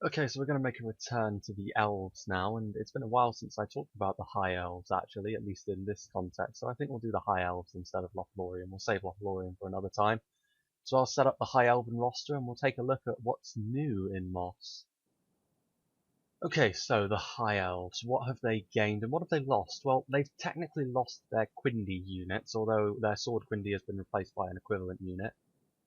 Okay, so we're going to make a return to the elves now, and it's been a while since I talked about the high elves, actually, at least in this context, so I think we'll do the high elves instead of Lothlorien. We'll save Lothlorien for another time. So I'll set up the high elven roster, and we'll take a look at what's new in MOS. Okay, so the high elves, what have they gained and what have they lost? Well, they've technically lost their Quindy units, although their sword Quindy has been replaced by an equivalent unit.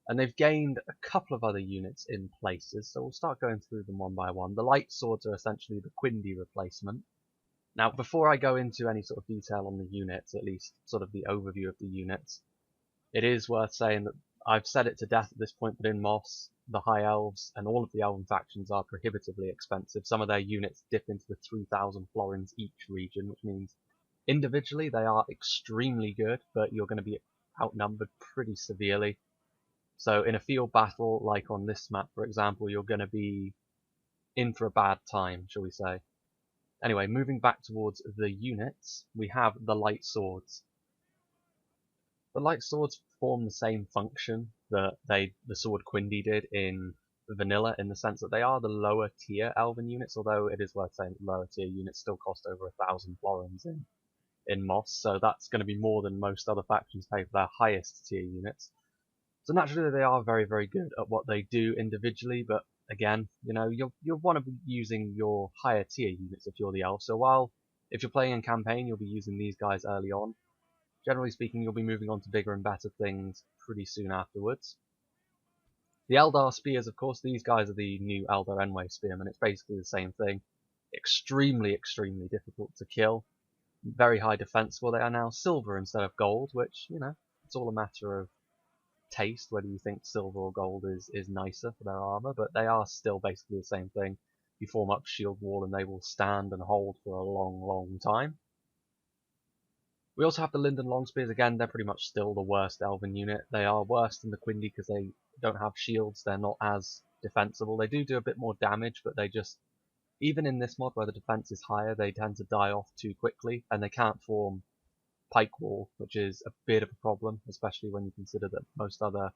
And they've gained a couple of other units in places, so we'll start going through them one by one. The light swords are essentially the Quindy replacement. Now, before I go into any sort of detail on the units, at least sort of the overview of the units, it is worth saying that I've said it to death at this point, but in MOS, the High Elves and all of the Elven factions are prohibitively expensive. Some of their units dip into the 3,000 florins each region, which means individually they are extremely good, but you're going to be outnumbered pretty severely. So in a field battle, like on this map, for example, you're going to be in for a bad time, shall we say. Anyway, moving back towards the units, we have the light swords. The light swords form the same function that the sword Quindy did in vanilla, in the sense that they are the lower tier elven units, although it is worth saying that lower tier units still cost over 1,000 florins in MOS, so that's going to be more than most other factions pay for their highest tier units. So naturally they are very, very good at what they do individually, but again, you know, you'll want to be using your higher tier units if you're the elf. So while if you're playing in campaign, you'll be using these guys early on. Generally speaking, you'll be moving on to bigger and better things pretty soon afterwards. The Eldar Spears, of course, these guys are the new Eldar Enway Spearmen. It's basically the same thing. Extremely, extremely difficult to kill. Very high defense. Well, they are now silver instead of gold, which, you know, it's all a matter of taste, whether you think silver or gold is nicer for their armor, but they are still basically the same thing. You form up shield wall and they will stand and hold for a long, long time. We also have the Linden Longspears. Again, they're pretty much still the worst elven unit. They are worse than the Quindy because they don't have shields. They're not as defensible. They do a bit more damage, but they just, even in this mod where the defense is higher, they tend to die off too quickly, and they can't form pike wall, which is a bit of a problem, especially when you consider that most other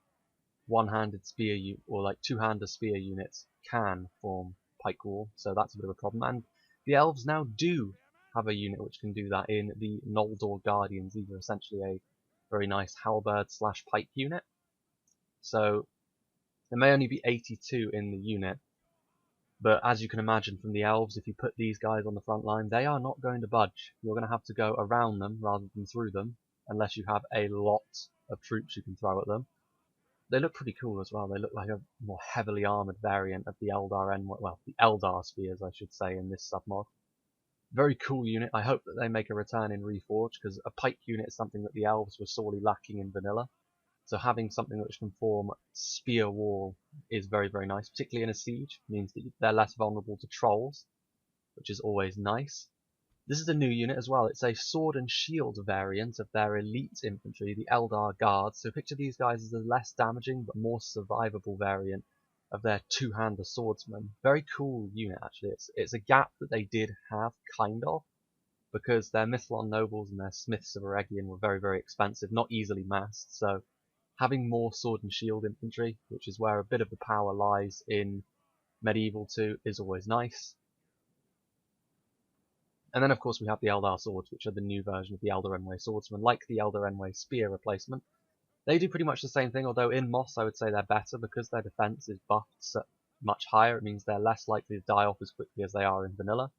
one-handed spear or like two-hander spear units can form pike wall, so that's a bit of a problem. And the elves now do have a unit which can do that in the Noldor Guardians. These are essentially a very nice halberd slash pike unit. So there may only be 82 in the unit, but as you can imagine from the elves, if you put these guys on the front line, they are not going to budge. You're going to have to go around them rather than through them, unless you have a lot of troops you can throw at them. They look pretty cool as well. They look like a more heavily armoured variant of the the Eldar Spears, I should say, in this submod. Very cool unit. I hope that they make a return in Reforged, because a pike unit is something that the elves were sorely lacking in vanilla. So having something which can form spear wall is very, very nice, particularly in a siege. It means that they're less vulnerable to trolls, which is always nice. This is a new unit as well. It's a sword and shield variant of their elite infantry, the Eldar Guards. So picture these guys as a less damaging but more survivable variant of their two-hander swordsmen. Very cool unit, actually. It's a gap that they did have, kind of, because their Mithlon nobles and their Smiths of Eregion were very, very expensive, not easily massed. So having more sword and shield infantry, which is where a bit of the power lies in Medieval 2, is always nice. And then, of course, we have the Eldar Swords, which are the new version of the Eldar Enway Swordsman, like the Eldar Enway Spear replacement. They do pretty much the same thing, although in MOS I would say they're better because their defense is buffed much higher. It means they're less likely to die off as quickly as they are in vanilla,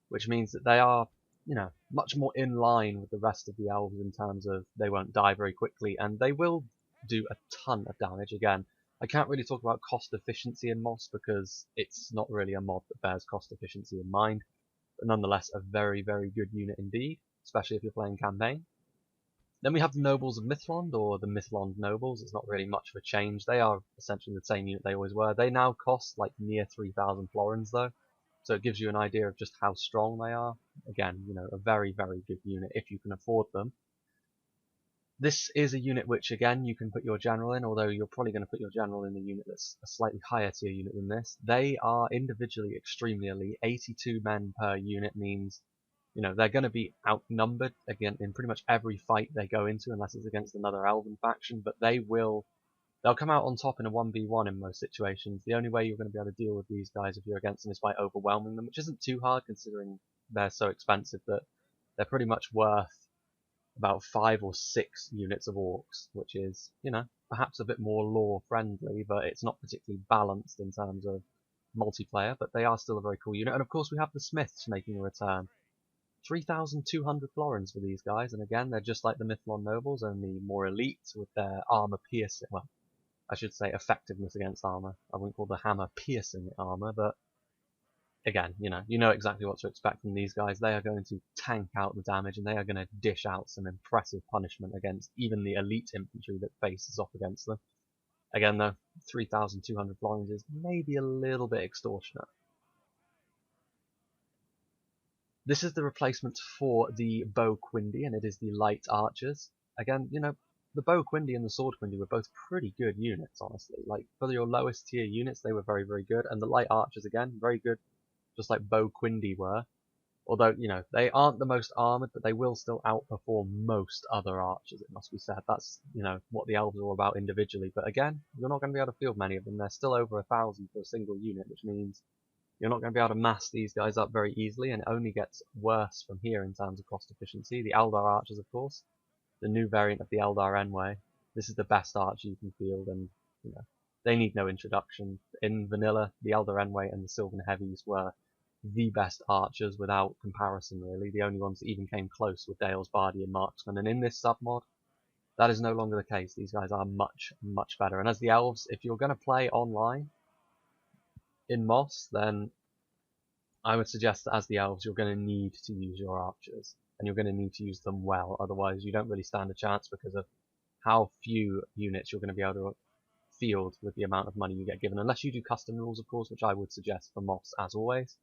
which means that they are, you know, much more in line with the rest of the elves in terms of they won't die very quickly, and they will do a ton of damage. Again, I can't really talk about cost efficiency in MOS because it's not really a mod that bears cost efficiency in mind. But nonetheless, a very, very good unit indeed, especially if you're playing campaign. Then we have the Nobles of Mithlond, or the Mithlond Nobles. It's not really much of a change. They are essentially the same unit they always were. They now cost like near 3,000 florins though, so it gives you an idea of just how strong they are. Again, you know, a very, very good unit if you can afford them. This is a unit which, again, you can put your general in, although you're probably going to put your general in a unit that's a slightly higher tier unit than this. They are individually extremely elite. 82 men per unit means, you know, they're going to be outnumbered again in pretty much every fight they go into, unless it's against another elven faction, but they will They'll come out on top in a 1v1 in most situations. The only way you're going to be able to deal with these guys if you're against them is by overwhelming them, which isn't too hard considering they're so expensive that they're pretty much worth about 5 or 6 units of orcs, which is, you know, perhaps a bit more lore friendly, but it's not particularly balanced in terms of multiplayer, but they are still a very cool unit. And of course we have the Smiths making a return. 3,200 florins for these guys, and again, they're just like the Mythlon nobles, only more elite with their armor piercing, well, I should say effectiveness against armor. I wouldn't call the hammer piercing armor, but again, you know exactly what to expect from these guys. They are going to tank out the damage, and they are going to dish out some impressive punishment against even the elite infantry that faces off against them. Again, though, 3,200 florins is maybe a little bit extortionate. This is the replacement for the bow quindy, and it is the light archers. Again, you know, the bow quindy and the sword quindy were both pretty good units, honestly. Like, for your lowest tier units, they were very, very good, and the light archers, again, very good, just like bow quindy were. Although, you know, they aren't the most armoured, but they will still outperform most other archers, it must be said. That's, you know, what the elves are all about individually. But again, you're not going to be able to field many of them. They're still over 1,000 for a single unit, which means you're not going to be able to mass these guys up very easily, and it only gets worse from here in terms of cost efficiency. The Eldar archers, of course, the new variant of the Eldar Enway. This is the best archer you can field, and, you know, they need no introduction. In vanilla, the Eldar Enway and the Sylvan Heavies were the best archers without comparison, really. The only ones that even came close were Dale's Bardi and Marksman, and in this submod, that is no longer the case. These guys are much, much better. And as the elves, if you're going to play online in MOS, then I would suggest that as the elves, you're going to need to use your archers, and you're going to need to use them well. Otherwise, you don't really stand a chance because of how few units you're going to be able to field with the amount of money you get given, unless you do custom rules, of course, which I would suggest for MOS as always.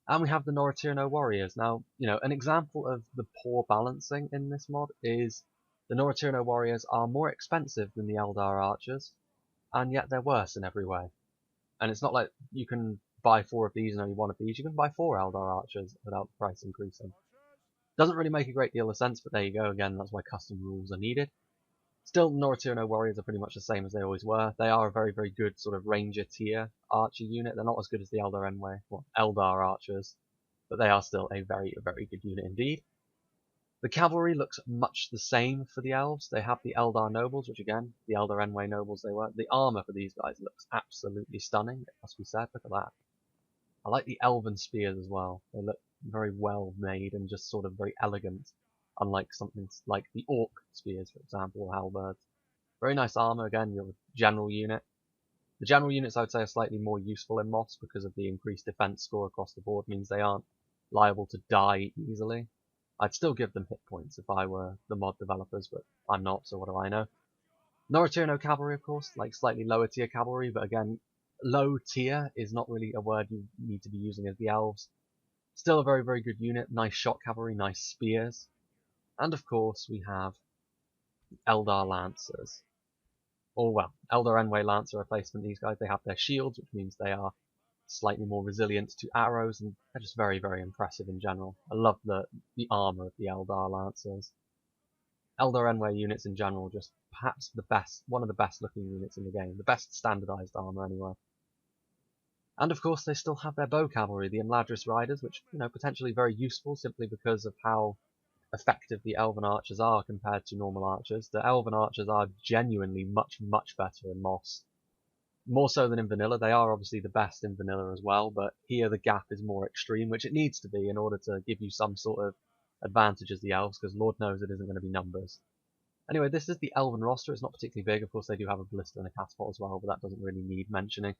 And we have the Noratirno Warriors. Now, you know, an example of the poor balancing in this mod is the Noratirno Warriors are more expensive than the Eldar Archers, and yet they're worse in every way. And it's not like you can buy 4 of these and only 1 of these. You can buy 4 Eldar Archers without the price increasing. Doesn't really make a great deal of sense, but there you go. Again, that's why custom rules are needed. Still, Noratirno Warriors are pretty much the same as they always were. They are a very, very good sort of Ranger tier archer unit. They're not as good as the Eldar Enway, well, Eldar Archers, but they are still a very, very good unit indeed. The Cavalry looks much the same for the Elves. They have the Eldar Nobles, which again, the Eldar Enway Nobles they were. The armor for these guys looks absolutely stunning, it must be said. Look at that. I like the Elven Spears as well. They look very well made and just sort of very elegant. Unlike something like the Orc Spears, for example, or Halberds. Very nice armor, again, your general unit. The general units, I would say, are slightly more useful in MOS because of the increased defense score across the board, means they aren't liable to die easily. I'd still give them hit points if I were the mod developers, but I'm not, so what do I know? Noratirno Cavalry, of course, like slightly lower tier cavalry, but again, low tier is not really a word you need to be using as the elves. Still a very, very good unit. Nice shot cavalry, nice spears. And of course, we have Eldar Lancers. Or, well, Eldar Enway Lancer replacement. These guys, they have their shields, which means they are slightly more resilient to arrows, and they're just very, very impressive in general. I love the armor of the Eldar Lancers. Eldar Enway units in general, just perhaps the best, one of the best looking units in the game. The best standardized armor, anyway. And of course, they still have their bow cavalry, the Imladris Riders, which, you know, potentially very useful simply because of how effective the Elven Archers are compared to normal archers. The Elven Archers are genuinely much, much better in MOS. More so than in vanilla. They are obviously the best in vanilla as well, but here the gap is more extreme, which it needs to be in order to give you some sort of advantage as the elves, because Lord knows it isn't going to be numbers. Anyway, this is the Elven roster. It's not particularly big. Of course, they do have a ballista and a catapult as well, but that doesn't really need mentioning.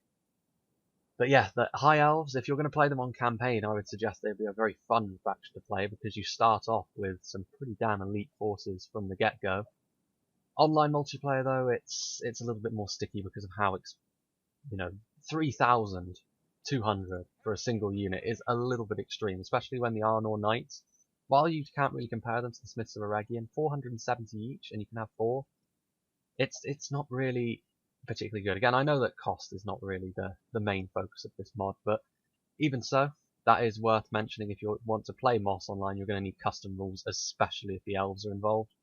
But yeah, the High Elves, if you're going to play them on campaign, I would suggest they'd be a very fun faction to play because you start off with some pretty damn elite forces from the get-go. Online multiplayer, though, it's a little bit more sticky because of how, 3,200 for a single unit is a little bit extreme, especially when the Arnor Knights, while you can't really compare them to the Smiths of Eregion, 470 each, and you can have 4, it's not really particularly good. Again, I know that cost is not really the main focus of this mod, but even so, that is worth mentioning. If you want to play MOS online, you're going to need custom rules, especially if the elves are involved.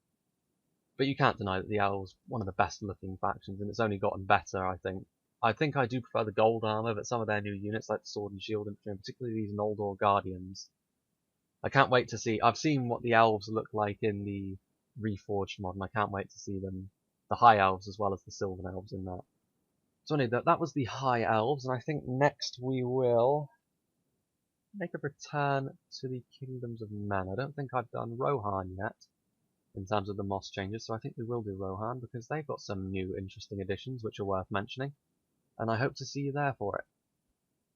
But you can't deny that the Elves one of the best looking factions, and it's only gotten better, I think. I think I do prefer the gold armor, but some of their new units, like the Sword and Shield Infantry, and particularly these Noldor Guardians, I can't wait to see. I've seen what the Elves look like in the Reforged mod, and I can't wait to see them, the High Elves as well as the Sylvan Elves in that. So anyway, that was the High Elves, and I think next we will make a return to the Kingdoms of Men. I don't think I've done Rohan yet, in terms of the MOS changes, so I think we will do Rohan, because they've got some new interesting additions which are worth mentioning, and I hope to see you there for it.